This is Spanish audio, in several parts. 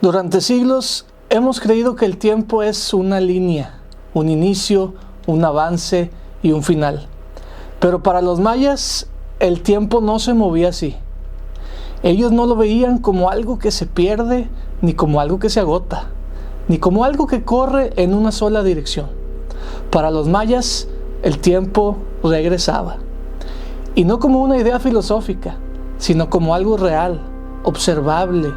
Durante siglos hemos creído que el tiempo es una línea, un inicio, un avance y un final. Pero para los mayas el tiempo no se movía así. Ellos no lo veían como algo que se pierde, ni como algo que se agota, ni como algo que corre en una sola dirección. Para los mayas el tiempo regresaba. Y no como una idea filosófica, sino como algo real, observable,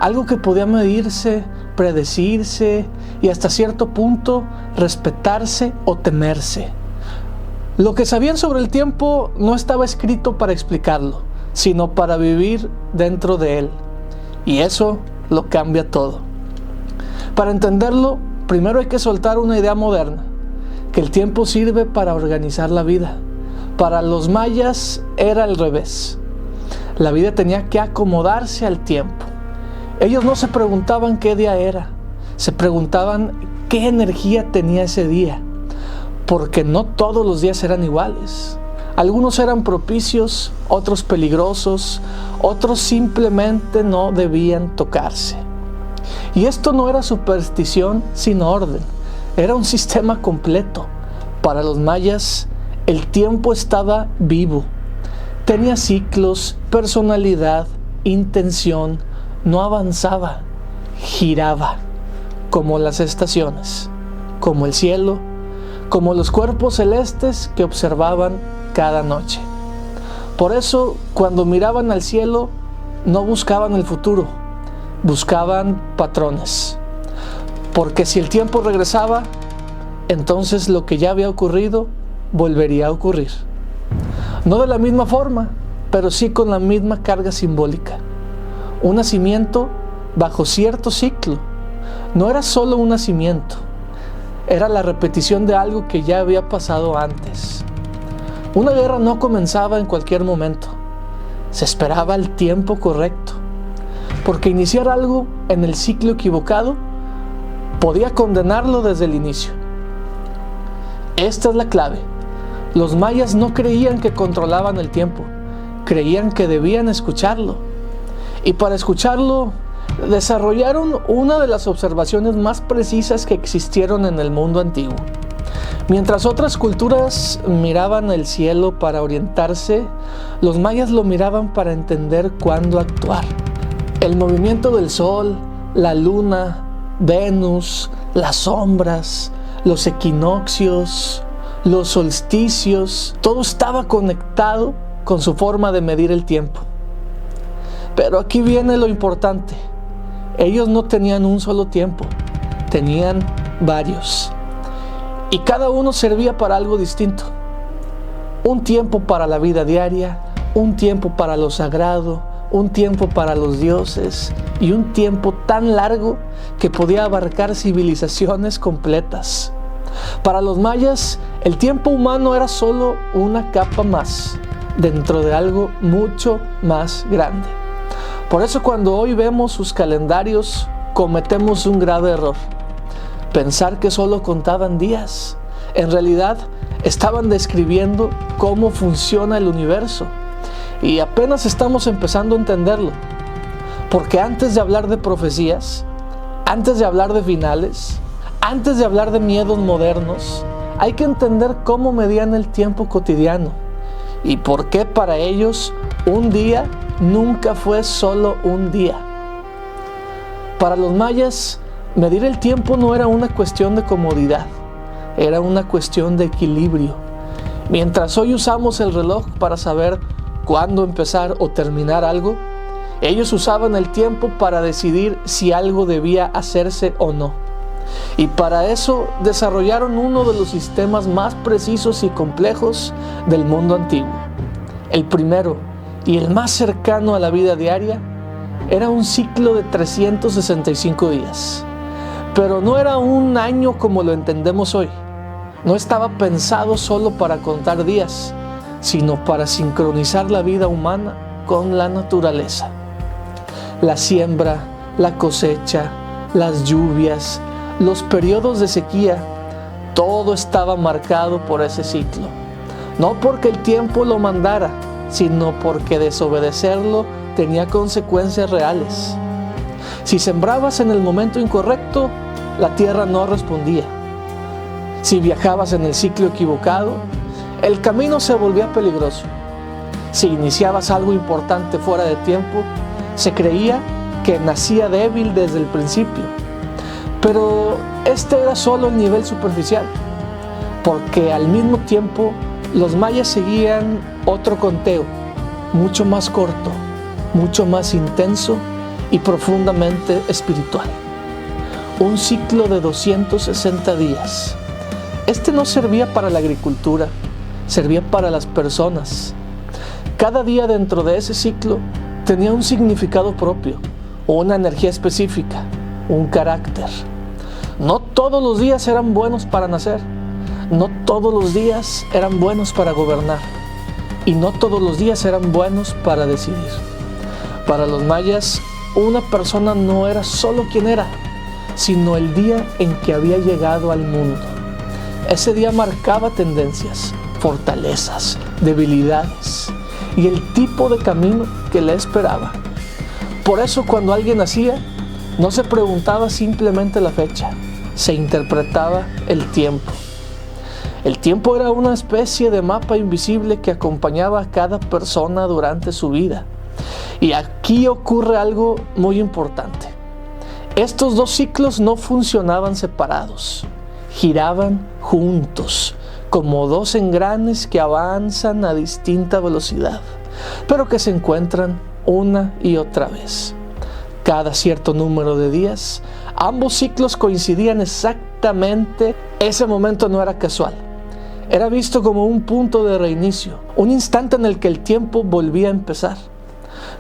algo que podía medirse, predecirse y hasta cierto punto respetarse o temerse. Lo que sabían sobre el tiempo no estaba escrito para explicarlo, sino para vivir dentro de él. Y eso lo cambia todo. Para entenderlo, primero hay que soltar una idea moderna, que el tiempo sirve para organizar la vida. Para los mayas era al revés. La vida tenía que acomodarse al tiempo. Ellos no se preguntaban qué día era, se preguntaban qué energía tenía ese día, porque no todos los días eran iguales. Algunos eran propicios, otros peligrosos, otros simplemente no debían tocarse. Y esto no era superstición sino orden, era un sistema completo. Para los mayas, el tiempo estaba vivo, tenía ciclos, personalidad, intención, no avanzaba, giraba, como las estaciones, como el cielo, como los cuerpos celestes que observaban cada noche. Por eso, cuando miraban al cielo, no buscaban el futuro, buscaban patrones. Porque si el tiempo regresaba, entonces lo que ya había ocurrido volvería a ocurrir. No de la misma forma, pero sí con la misma carga simbólica. Un nacimiento bajo cierto ciclo. No era solo un nacimiento, era la repetición de algo que ya había pasado antes. Una guerra no comenzaba en cualquier momento, se esperaba el tiempo correcto, porque iniciar algo en el ciclo equivocado podía condenarlo desde el inicio. Esta es la clave. Los mayas no creían que controlaban el tiempo, creían que debían escucharlo. Y para escucharlo, desarrollaron una de las observaciones más precisas que existieron en el mundo antiguo. Mientras otras culturas miraban el cielo para orientarse, los mayas lo miraban para entender cuándo actuar. El movimiento del sol, la luna, Venus, las sombras, los equinoccios, los solsticios, todo estaba conectado con su forma de medir el tiempo. Pero aquí viene lo importante. Ellos no tenían un solo tiempo, tenían varios. Y cada uno servía para algo distinto. Un tiempo para la vida diaria, un tiempo para lo sagrado, un tiempo para los dioses y un tiempo tan largo que podía abarcar civilizaciones completas. Para los mayas, el tiempo humano era solo una capa más dentro de algo mucho más grande. Por eso cuando hoy vemos sus calendarios, cometemos un grave error. Pensar que solo contaban días. En realidad, estaban describiendo cómo funciona el universo. Y apenas estamos empezando a entenderlo. Porque antes de hablar de profecías, antes de hablar de finales, antes de hablar de miedos modernos, hay que entender cómo medían el tiempo cotidiano. Y por qué para ellos un día nunca fue solo un día. Para los mayas, medir el tiempo no era una cuestión de comodidad, era una cuestión de equilibrio. Mientras hoy usamos el reloj para saber cuándo empezar o terminar algo, ellos usaban el tiempo para decidir si algo debía hacerse o no. Y para eso desarrollaron uno de los sistemas más precisos y complejos del mundo antiguo. El primero, y el más cercano a la vida diaria, era un ciclo de 365 días. Pero no era un año como lo entendemos hoy. No estaba pensado solo para contar días, sino para sincronizar la vida humana con la naturaleza. La siembra, la cosecha, las lluvias, los periodos de sequía, todo estaba marcado por ese ciclo. No porque el tiempo lo mandara, sino porque desobedecerlo tenía consecuencias reales. Si sembrabas en el momento incorrecto, la tierra no respondía. Si viajabas en el ciclo equivocado, el camino se volvía peligroso. Si iniciabas algo importante fuera de tiempo, se creía que nacía débil desde el principio. Pero este era solo el nivel superficial, porque al mismo tiempo los mayas seguían otro conteo, mucho más corto, mucho más intenso y profundamente espiritual. Un ciclo de 260 días. Este no servía para la agricultura, servía para las personas. Cada día dentro de ese ciclo tenía un significado propio, una energía específica, un carácter. No todos los días eran buenos para nacer, no todos los días eran buenos para gobernar, y no todos los días eran buenos para decidir. Para los mayas, una persona no era solo quien era, sino el día en que había llegado al mundo. Ese día marcaba tendencias, fortalezas, debilidades y el tipo de camino que le esperaba. Por eso cuando alguien nacía, no se preguntaba simplemente la fecha, se interpretaba el tiempo. El tiempo era una especie de mapa invisible que acompañaba a cada persona durante su vida. Y aquí ocurre algo muy importante. Estos dos ciclos no funcionaban separados, giraban juntos, como dos engranes que avanzan a distinta velocidad, pero que se encuentran una y otra vez. Cada cierto número de días, ambos ciclos coincidían exactamente. Ese momento no era casual. Era visto como un punto de reinicio, un instante en el que el tiempo volvía a empezar.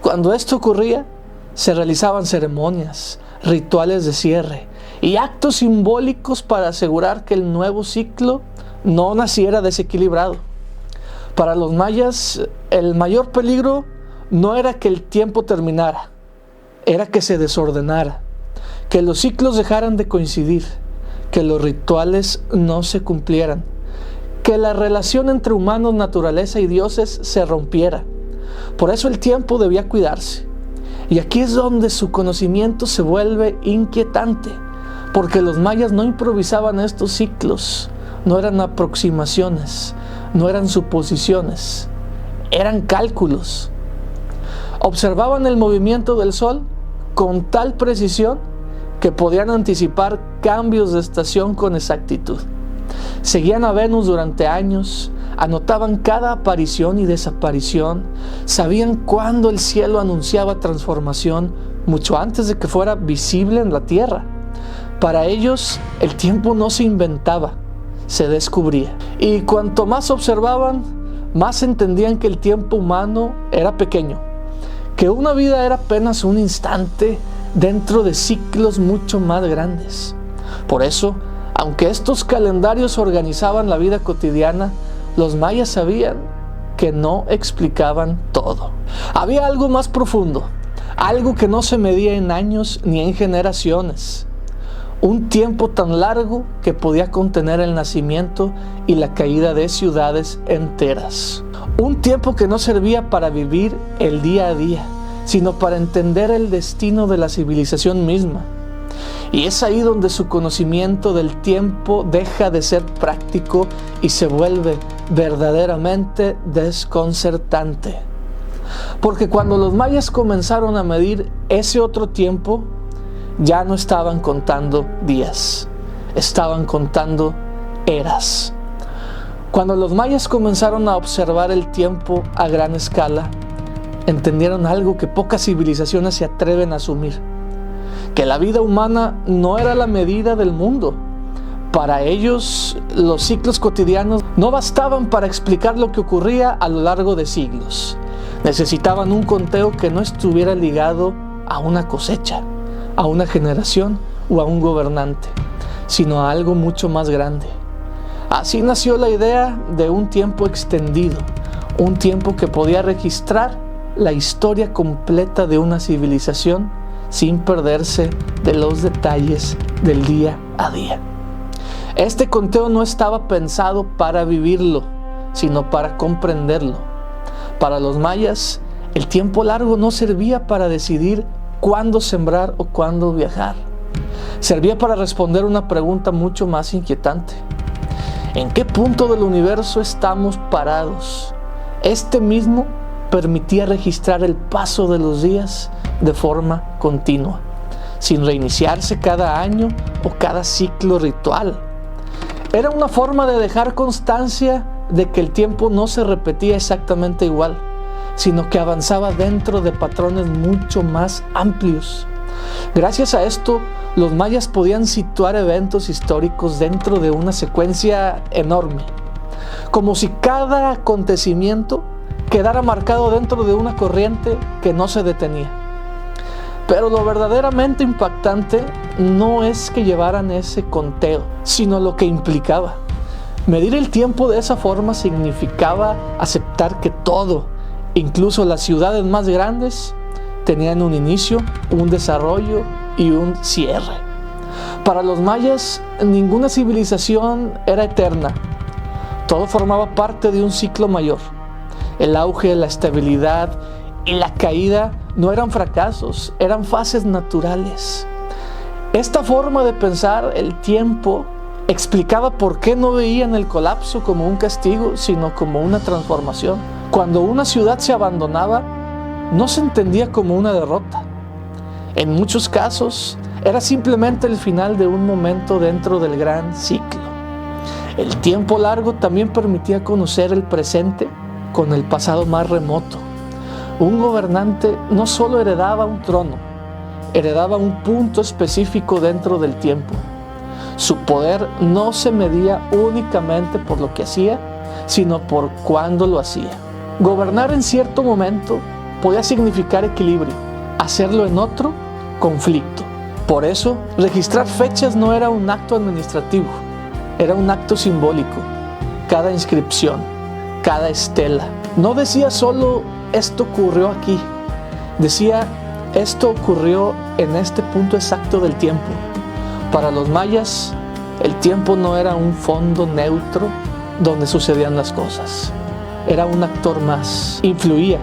Cuando esto ocurría, se realizaban ceremonias, rituales de cierre y actos simbólicos para asegurar que el nuevo ciclo no naciera desequilibrado. Para los mayas, el mayor peligro no era que el tiempo terminara, era que se desordenara, que los ciclos dejaran de coincidir, que los rituales no se cumplieran, que la relación entre humanos, naturaleza y dioses se rompiera. Por eso el tiempo debía cuidarse. Y aquí es donde su conocimiento se vuelve inquietante, porque los mayas no improvisaban estos ciclos, no eran aproximaciones, no eran suposiciones, eran cálculos. Observaban el movimiento del sol con tal precisión que podían anticipar cambios de estación con exactitud. Seguían a Venus durante años, anotaban cada aparición y desaparición, sabían cuándo el cielo anunciaba transformación mucho antes de que fuera visible en la tierra. Para ellos, el tiempo no se inventaba, se descubría. Y cuanto más observaban, más entendían que el tiempo humano era pequeño, que una vida era apenas un instante dentro de ciclos mucho más grandes. Por eso, aunque estos calendarios organizaban la vida cotidiana, los mayas sabían que no explicaban todo. Había algo más profundo, algo que no se medía en años ni en generaciones. Un tiempo tan largo que podía contener el nacimiento y la caída de ciudades enteras. Un tiempo que no servía para vivir el día a día, sino para entender el destino de la civilización misma. Y es ahí donde su conocimiento del tiempo deja de ser práctico y se vuelve verdaderamente desconcertante. Porque cuando los mayas comenzaron a medir ese otro tiempo, ya no estaban contando días, estaban contando eras. Cuando los mayas comenzaron a observar el tiempo a gran escala, entendieron algo que pocas civilizaciones se atreven a asumir: que la vida humana no era la medida del mundo. Para ellos, los ciclos cotidianos no bastaban para explicar lo que ocurría a lo largo de siglos. Necesitaban un conteo que no estuviera ligado a una cosecha, a una generación o a un gobernante, sino a algo mucho más grande. Así nació la idea de un tiempo extendido, un tiempo que podía registrar la historia completa de una civilización sin perderse de los detalles del día a día. Este conteo no estaba pensado para vivirlo, sino para comprenderlo. Para los mayas, el tiempo largo no servía para decidir cuándo sembrar o cuándo viajar. Servía para responder una pregunta mucho más inquietante. ¿En qué punto del universo estamos parados? Este mismo permitía registrar el paso de los días de forma continua, sin reiniciarse cada año o cada ciclo ritual. Era una forma de dejar constancia de que el tiempo no se repetía exactamente igual, sino que avanzaba dentro de patrones mucho más amplios. Gracias a esto, los mayas podían situar eventos históricos dentro de una secuencia enorme, como si cada acontecimiento quedara marcado dentro de una corriente que no se detenía. Pero lo verdaderamente impactante no es que llevaran ese conteo, sino lo que implicaba. Medir el tiempo de esa forma significaba aceptar que todo, incluso las ciudades más grandes, tenían un inicio, un desarrollo y un cierre. Para los mayas, ninguna civilización era eterna. Todo formaba parte de un ciclo mayor. El auge, la estabilidad y la caída no eran fracasos, eran fases naturales. Esta forma de pensar el tiempo explicaba por qué no veían el colapso como un castigo, sino como una transformación. Cuando una ciudad se abandonaba, no se entendía como una derrota. En muchos casos, era simplemente el final de un momento dentro del gran ciclo. El tiempo largo también permitía conocer el presente con el pasado más remoto. Un gobernante no solo heredaba un trono, heredaba un punto específico dentro del tiempo. Su poder no se medía únicamente por lo que hacía, sino por cuándo lo hacía. Gobernar en cierto momento podía significar equilibrio, hacerlo en otro, conflicto. Por eso, registrar fechas no era un acto administrativo, era un acto simbólico. Cada inscripción, cada estela, no decía solo esto ocurrió aquí, decía esto ocurrió en este punto exacto del tiempo. Para los mayas, el tiempo no era un fondo neutro donde sucedían las cosas. Era un actor más, influía,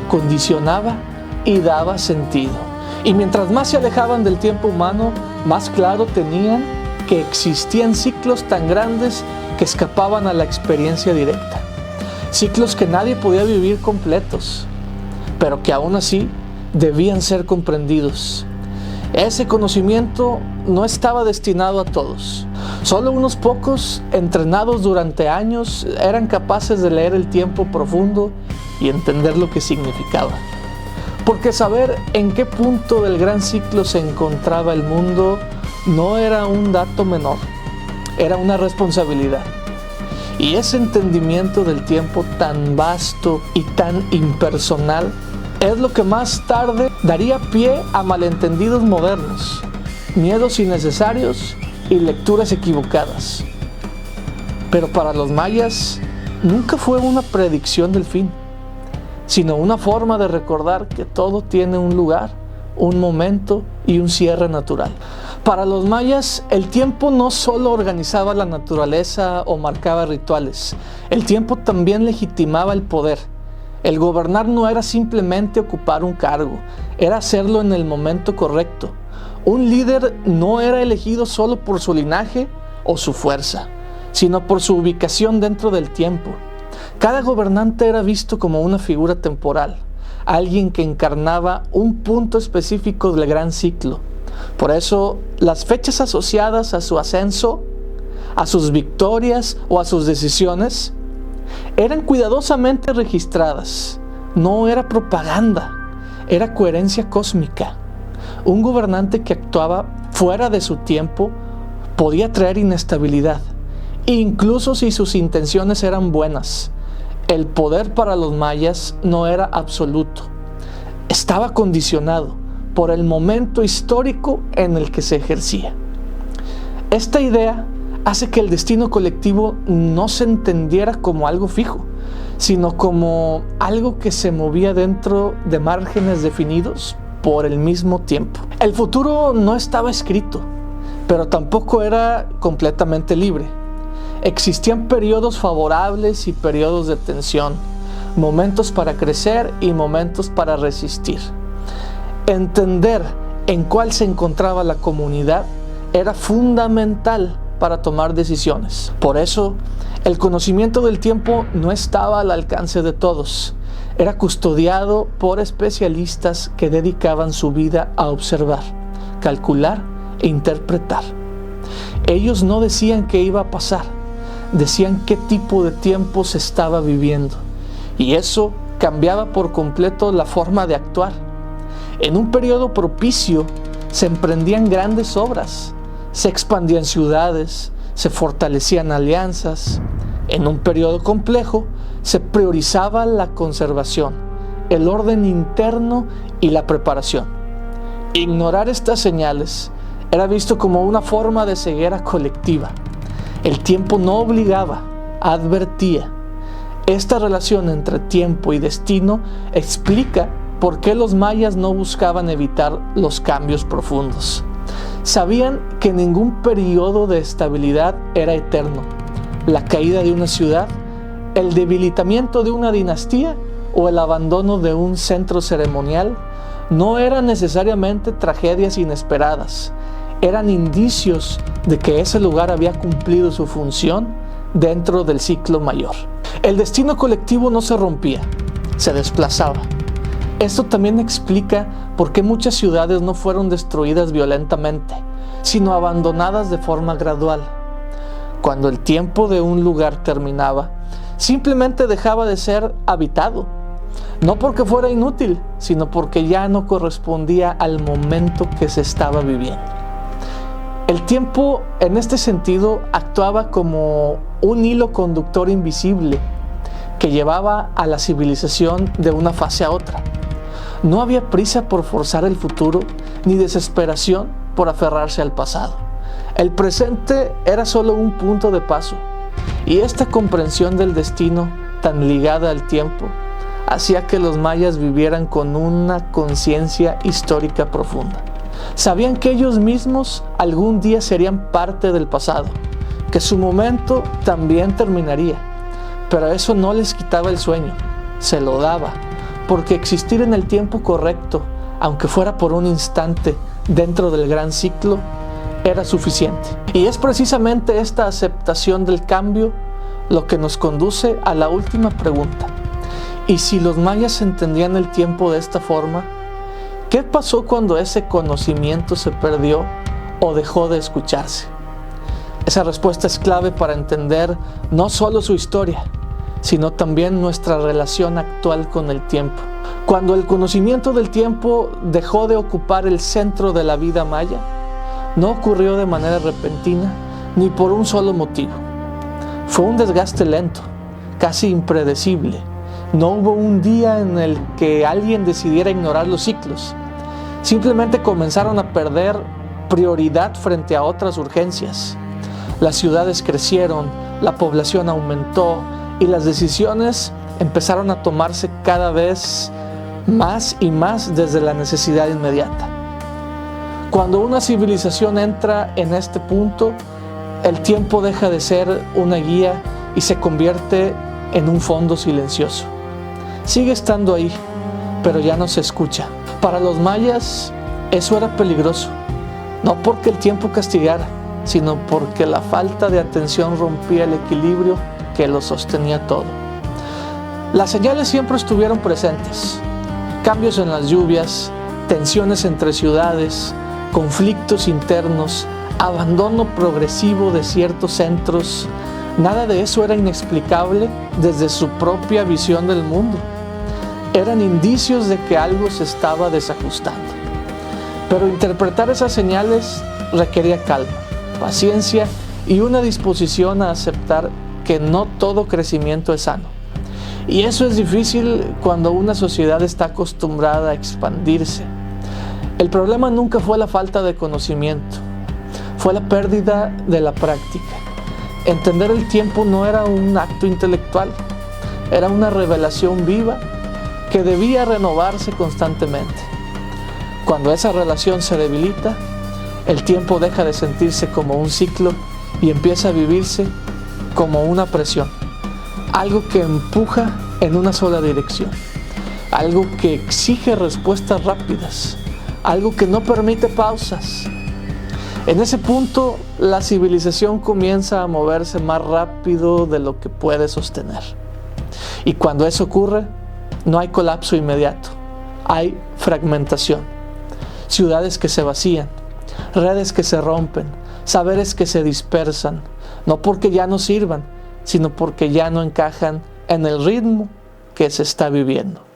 condicionaba y daba sentido. Y mientras más se alejaban del tiempo humano, más claro tenían que existían ciclos tan grandes que escapaban a la experiencia directa. Ciclos que nadie podía vivir completos, pero que aún así debían ser comprendidos. Ese conocimiento no estaba destinado a todos. Solo unos pocos, entrenados durante años, eran capaces de leer el tiempo profundo y entender lo que significaba. Porque saber en qué punto del gran ciclo se encontraba el mundo no era un dato menor, era una responsabilidad. Y ese entendimiento del tiempo tan vasto y tan impersonal es lo que más tarde daría pie a malentendidos modernos, miedos innecesarios y lecturas equivocadas. Pero para los mayas nunca fue una predicción del fin, sino una forma de recordar que todo tiene un lugar, un momento y un cierre natural. Para los mayas, el tiempo no solo organizaba la naturaleza o marcaba rituales, el tiempo también legitimaba el poder. El gobernar no era simplemente ocupar un cargo, era hacerlo en el momento correcto. Un líder no era elegido solo por su linaje o su fuerza, sino por su ubicación dentro del tiempo. Cada gobernante era visto como una figura temporal, alguien que encarnaba un punto específico del gran ciclo. Por eso, las fechas asociadas a su ascenso, a sus victorias o a sus decisiones, eran cuidadosamente registradas. No era propaganda, era coherencia cósmica. Un gobernante que actuaba fuera de su tiempo podía traer inestabilidad, incluso si sus intenciones eran buenas. El poder para los mayas no era absoluto, estaba condicionado por el momento histórico en el que se ejercía. Esta idea hace que el destino colectivo no se entendiera como algo fijo, sino como algo que se movía dentro de márgenes definidos por el mismo tiempo. El futuro no estaba escrito, pero tampoco era completamente libre. Existían periodos favorables y periodos de tensión, momentos para crecer y momentos para resistir. Entender en cuál se encontraba la comunidad era fundamental para tomar decisiones. Por eso, el conocimiento del tiempo no estaba al alcance de todos. Era custodiado por especialistas que dedicaban su vida a observar, calcular e interpretar. Ellos no decían qué iba a pasar, decían qué tipo de tiempo se estaba viviendo. Y eso cambiaba por completo la forma de actuar. En un periodo propicio se emprendían grandes obras, se expandían ciudades, se fortalecían alianzas. En un periodo complejo se priorizaba la conservación, el orden interno y la preparación. Ignorar estas señales era visto como una forma de ceguera colectiva. El tiempo no obligaba, advertía. Esta relación entre tiempo y destino explica por qué los mayas no buscaban evitar los cambios profundos. Sabían que ningún periodo de estabilidad era eterno. La caída de una ciudad, el debilitamiento de una dinastía o el abandono de un centro ceremonial no eran necesariamente tragedias inesperadas. Eran indicios de que ese lugar había cumplido su función dentro del ciclo mayor. El destino colectivo no se rompía, se desplazaba. Esto también explica por qué muchas ciudades no fueron destruidas violentamente, sino abandonadas de forma gradual. Cuando el tiempo de un lugar terminaba, simplemente dejaba de ser habitado. No porque fuera inútil, sino porque ya no correspondía al momento que se estaba viviendo. El tiempo, en este sentido, actuaba como un hilo conductor invisible que llevaba a la civilización de una fase a otra. No había prisa por forzar el futuro, ni desesperación por aferrarse al pasado. El presente era solo un punto de paso, y esta comprensión del destino, tan ligada al tiempo, hacía que los mayas vivieran con una conciencia histórica profunda. Sabían que ellos mismos algún día serían parte del pasado, que su momento también terminaría, pero eso no les quitaba el sueño, se lo daba, porque existir en el tiempo correcto, aunque fuera por un instante dentro del gran ciclo, era suficiente. Y es precisamente esta aceptación del cambio lo que nos conduce a la última pregunta. ¿Y si los mayas entendían el tiempo de esta forma? ¿Qué pasó cuando ese conocimiento se perdió o dejó de escucharse? Esa respuesta es clave para entender no solo su historia, sino también nuestra relación actual con el tiempo. Cuando el conocimiento del tiempo dejó de ocupar el centro de la vida maya, no ocurrió de manera repentina ni por un solo motivo. Fue un desgaste lento, casi impredecible. No hubo un día en el que alguien decidiera ignorar los ciclos. Simplemente comenzaron a perder prioridad frente a otras urgencias. Las ciudades crecieron, la población aumentó y las decisiones empezaron a tomarse cada vez más y más desde la necesidad inmediata. Cuando una civilización entra en este punto, el tiempo deja de ser una guía y se convierte en un fondo silencioso. Sigue estando ahí, pero ya no se escucha. Para los mayas, eso era peligroso, no porque el tiempo castigara, sino porque la falta de atención rompía el equilibrio que lo sostenía todo. Las señales siempre estuvieron presentes: cambios en las lluvias, tensiones entre ciudades, conflictos internos, abandono progresivo de ciertos centros. Nada de eso era inexplicable desde su propia visión del mundo. Eran indicios de que algo se estaba desajustando. Pero interpretar esas señales requería calma, paciencia y una disposición a aceptar que no todo crecimiento es sano. Y eso es difícil cuando una sociedad está acostumbrada a expandirse. El problema nunca fue la falta de conocimiento, fue la pérdida de la práctica. Entender el tiempo no era un acto intelectual, era una revelación viva que debía renovarse constantemente. Cuando esa relación se debilita, el tiempo deja de sentirse como un ciclo y empieza a vivirse como una presión, algo que empuja en una sola dirección, algo que exige respuestas rápidas, algo que no permite pausas. En ese punto, la civilización comienza a moverse más rápido de lo que puede sostener. Y cuando eso ocurre, no hay colapso inmediato, hay fragmentación. Ciudades que se vacían, redes que se rompen, saberes que se dispersan, no porque ya no sirvan, sino porque ya no encajan en el ritmo que se está viviendo.